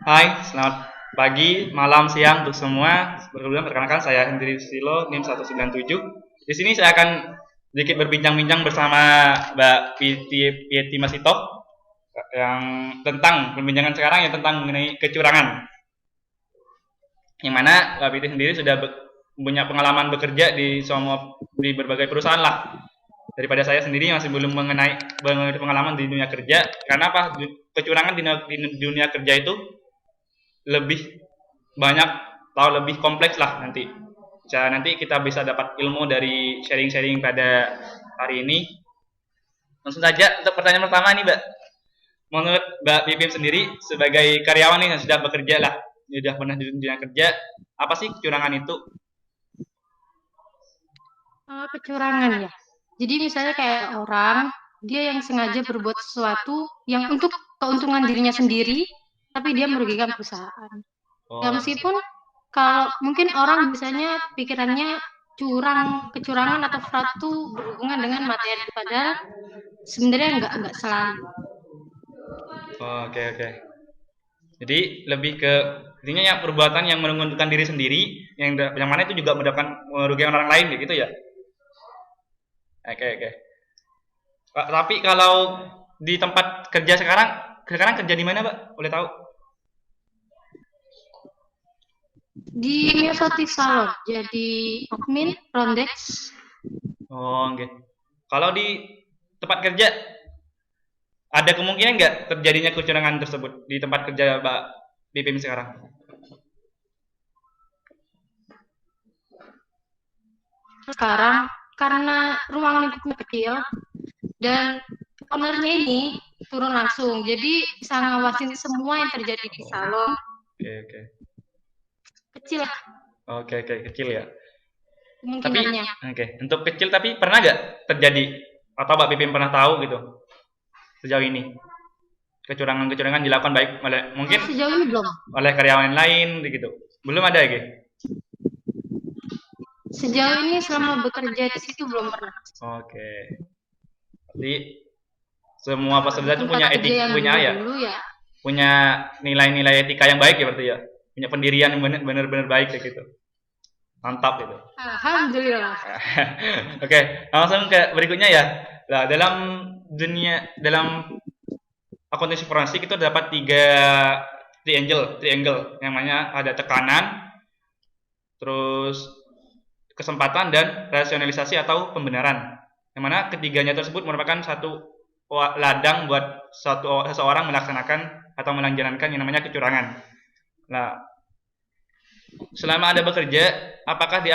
Hai, selamat pagi, malam, siang untuk semua. Berkemudian perkenalkan saya Hendri Silo, NIM 197. Di sini saya akan sedikit berbincang-bincang bersama Mbak Pieti Masito yang tentang perbincangan sekarang yang tentang mengenai kecurangan. Yang mana Mbak Pieti sendiri sudah punya pengalaman bekerja di berbagai perusahaan lah. Daripada saya sendiri masih belum mengenai pengalaman di dunia kerja. Karena apa? Kecurangan di dunia kerja itu lebih banyak atau lebih kompleks lah nanti. Nanti kita bisa dapat ilmu dari sharing-sharing pada hari ini. Langsung saja untuk pertanyaan pertama nih, Mbak. Menurut Mbak Pipim sendiri sebagai karyawan nih yang sudah bekerja lah, sudah pernah di dunia kerja, apa sih kecurangan itu? Kecurangan ya. Jadi misalnya kayak orang dia yang sengaja berbuat sesuatu yang untuk keuntungan dirinya sendiri, tapi dia merugikan perusahaan. Ya Oh, meskipun kalau mungkin orang biasanya pikirannya kecurangan atau fraud itu berhubungan dengan materi, padahal sebenarnya enggak selalu. oke oke. Jadi lebih ke intinya yang perbuatan yang menguntungkan diri sendiri, yang mana itu juga merugikan orang lain gitu ya. Oke oke. Tapi kalau di tempat kerja sekarang kerja di mana, Pak? Boleh tahu? Di Miyosoti Salon, jadi admin Rondex. Oh, oke. Kalau di tempat kerja ada kemungkinan nggak terjadinya kecurangan tersebut di tempat kerja Mbak Pipim sekarang? Sekarang karena ruang lingkupnya kecil dan ownernya ini turun langsung, jadi bisa ngawasin semua yang terjadi di salon. Oke oke. Kecil lah Oke oke, kecil ya. Tapi kemungkinannya. oke, untuk kecil tapi pernah nggak terjadi atau Mbak Pipim pernah tahu gitu sejauh ini kecurangan-kecurangan dilakukan baik oleh mungkin Sejauh ini belum. oleh karyawan lain gitu. Belum ada ya, Sejauh ini selama bekerja di situ belum pernah. Oke. Jadi semua peserta itu Tempat kerja yang dulu ya. punya nilai-nilai etika yang baik ya berarti ya. Punya pendirian yang benar-benar baik kayak gitu. Mantap itu. Alhamdulillah. Oke, langsung ke berikutnya ya. Nah, dalam akuntansi forensik itu dapat tiga triangle yang namanya ada tekanan, terus kesempatan dan rasionalisasi atau pembenaran. Yang mana ketiganya tersebut merupakan satu ladang buat seseorang melaksanakan atau menjalankan yang namanya kecurangan. Nah, selama Anda bekerja, apakah di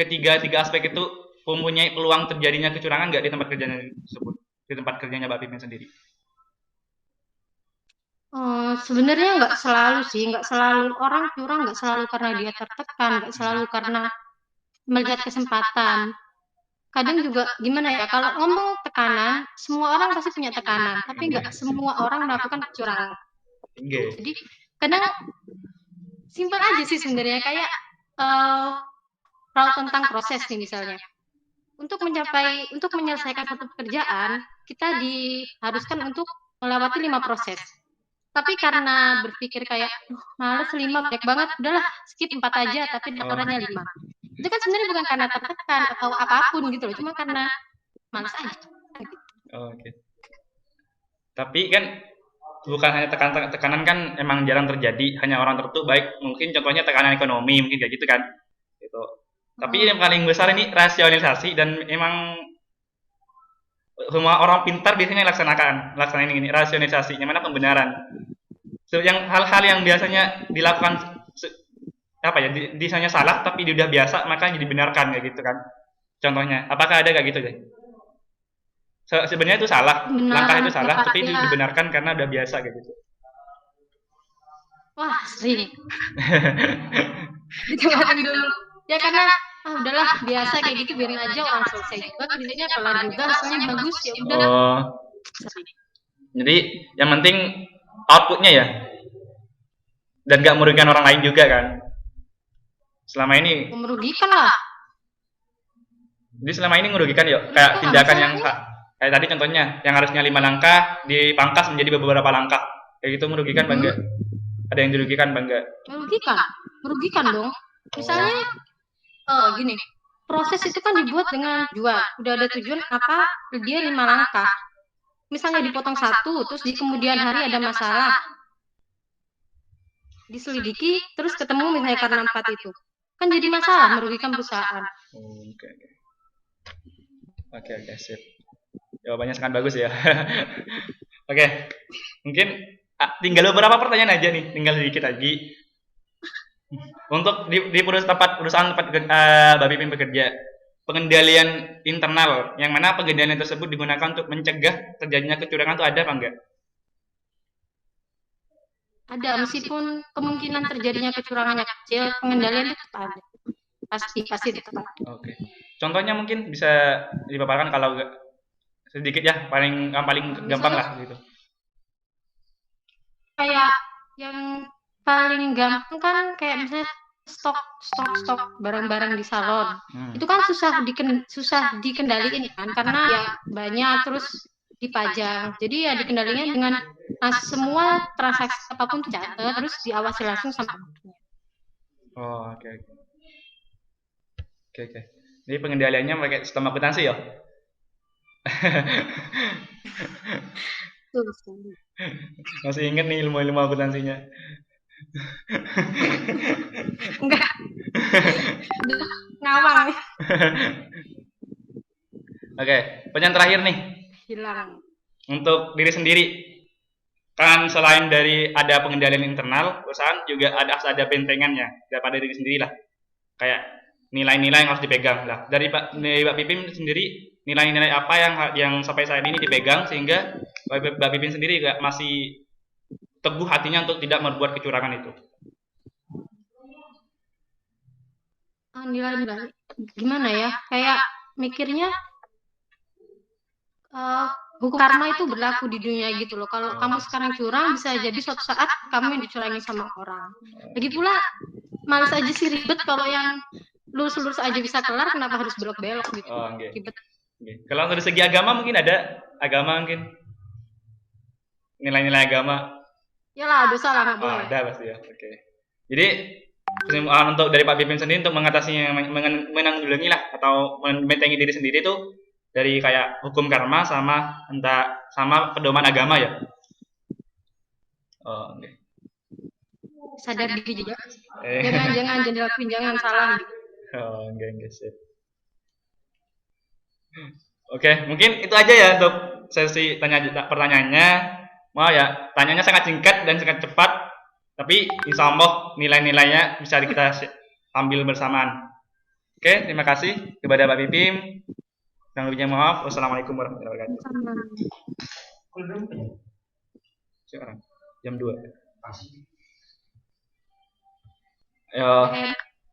tiga aspek itu mempunyai peluang terjadinya kecurangan nggak di tempat kerjanya tersebut, di tempat kerjanya Mbak Pimpin sendiri? Sebenarnya nggak selalu sih, nggak selalu orang curang, nggak selalu karena dia tertekan, nggak selalu karena melihat kesempatan. Kadang juga gimana ya, kalau ngomong tekanan, semua orang pasti punya tekanan, tapi nggak semua orang melakukan kecurangan. Jadi kadang simpel aja sih sebenarnya, kayak fraud tentang proses nih misalnya. Untuk menyelesaikan satu pekerjaan, kita diharuskan untuk melewati 5 proses. Tapi karena berpikir kayak, males 5 banyak banget, udahlah skip 4 aja, tapi daftarannya 5. Itu kan sebenarnya bukan karena tertekan atau apapun gitu loh, cuma karena males aja. Oke. Tapi kan bukan hanya tekanan kan emang jarang terjadi, hanya orang tertentu baik mungkin contohnya tekanan ekonomi mungkin kayak gitu kan. Gitu. Tapi yang paling besar ini rasionalisasi dan emang semua orang pintar biasanya laksanain ini rasionalisasi, yang mana pembenaran. Yang hal-hal yang biasanya dilakukan apa ya, desainnya salah tapi dia udah biasa maka jadi dibenarkan kayak gitu kan. Contohnya, apakah ada kayak gitu deh? Sebenarnya itu salah, langkah itu salah, tapi itu dibenarkan karena udah biasa kayak gitu. Wah, sering. Ditempatin dulu. Ya karena udahlah biasa kayak gitu, biarin aja orang selesai juga, kerjanya kelar juga, hasilnya bagus ya udah. Oh. Jadi yang penting outputnya ya, dan gak merugikan orang lain juga kan. Selama ini merugikan lah. Jadi selama ini merugikan ya, kayak tindakan yang kayak tadi contohnya yang harusnya 5 langkah dipangkas menjadi beberapa langkah. Kayak gitu merugikan apa enggak? Ada yang dirugikan apa enggak? Merugikan dong. Misalnya gini, proses itu kan dibuat dengan tujuan. Udah ada tujuan apa? Dia 5 langkah. Misalnya dipotong satu, terus di kemudian hari ada masalah, diselidiki, terus ketemu misalnya karena 4 itu. Kan jadi masalah, merugikan perusahaan. Oke, sip. Jawabannya sangat bagus ya. Oke, mungkin tinggal beberapa pertanyaan aja nih, tinggal sedikit lagi. Untuk di perusahaan tempat Mbak Pipin bekerja, pengendalian internal, yang mana pengendalian tersebut digunakan untuk mencegah terjadinya kecurangan itu ada apa enggak? Ada, meskipun kemungkinan terjadinya kecurangannya kecil, pengendalian itu tetap ada. Pasti tetap ada. Oke. Contohnya mungkin bisa dipaparkan kalau sedikit ya, paling gampang lah gitu. Kayak yang paling gampang kan kayak misalnya stok barang-barang di salon. Itu kan susah dikendaliin kan, karena ya banyak, terus dipajang. Jadi ya dikendalinya dengan semua transaksi apapun dicatat, terus diawasi langsung sama mutunya. Oh, oke. Jadi pengendaliannya pakai sistem akuntansi ya? Masih ingat nih ilmu-ilmu akuntansinya? Enggak. Ngawang. Oke, pertanyaan terakhir nih. Hilang. Untuk diri sendiri, kan selain dari ada pengendalian internal, perusahaan juga ada bentengannya daripada diri sendiri lah. Kayak nilai-nilai yang harus dipegang lah. Dari Mbak Pipin sendiri, nilai-nilai apa yang sampai saat ini dipegang sehingga Mbak Pipin sendiri juga masih teguh hatinya untuk tidak membuat kecurangan itu? Nilai-nilai gimana ya? Kayak mikirnya hukum karma itu berlaku di dunia gitu loh. Kalau kamu sekarang curang, bisa jadi suatu saat kamu yang dicurangi sama orang. Lagi pula males aja sih ribet, kalau yang lurus-lurus aja bisa kelar, kenapa harus belok-belok gitu. Ribet. Kalau dari segi agama mungkin ada nilai-nilai agama. Yalah, dosa lah, nggak boleh. Ada pasti ya. Oke. Jadi untuk dari Pak Pipin sendiri untuk mengatasi menanggulangi lah atau membentengi diri sendiri itu dari kayak hukum karma sama pedoman agama ya. Oh, oke. Sadar diri juga. Jangan dilakuin, jangan salah gitu. Oh, enggak sih. Oke, mungkin itu aja ya untuk sesi pertanyaannya. Mau ya, tanyanya sangat singkat dan sangat cepat, tapi insya Allah nilai-nilainya bisa kita ambil bersamaan. Oke, terima kasih kepada Pak Pipim. Yang lebihnya maaf. Wassalamualaikum warahmatullahi wabarakatuh. Sekarang jam 2. Ayo.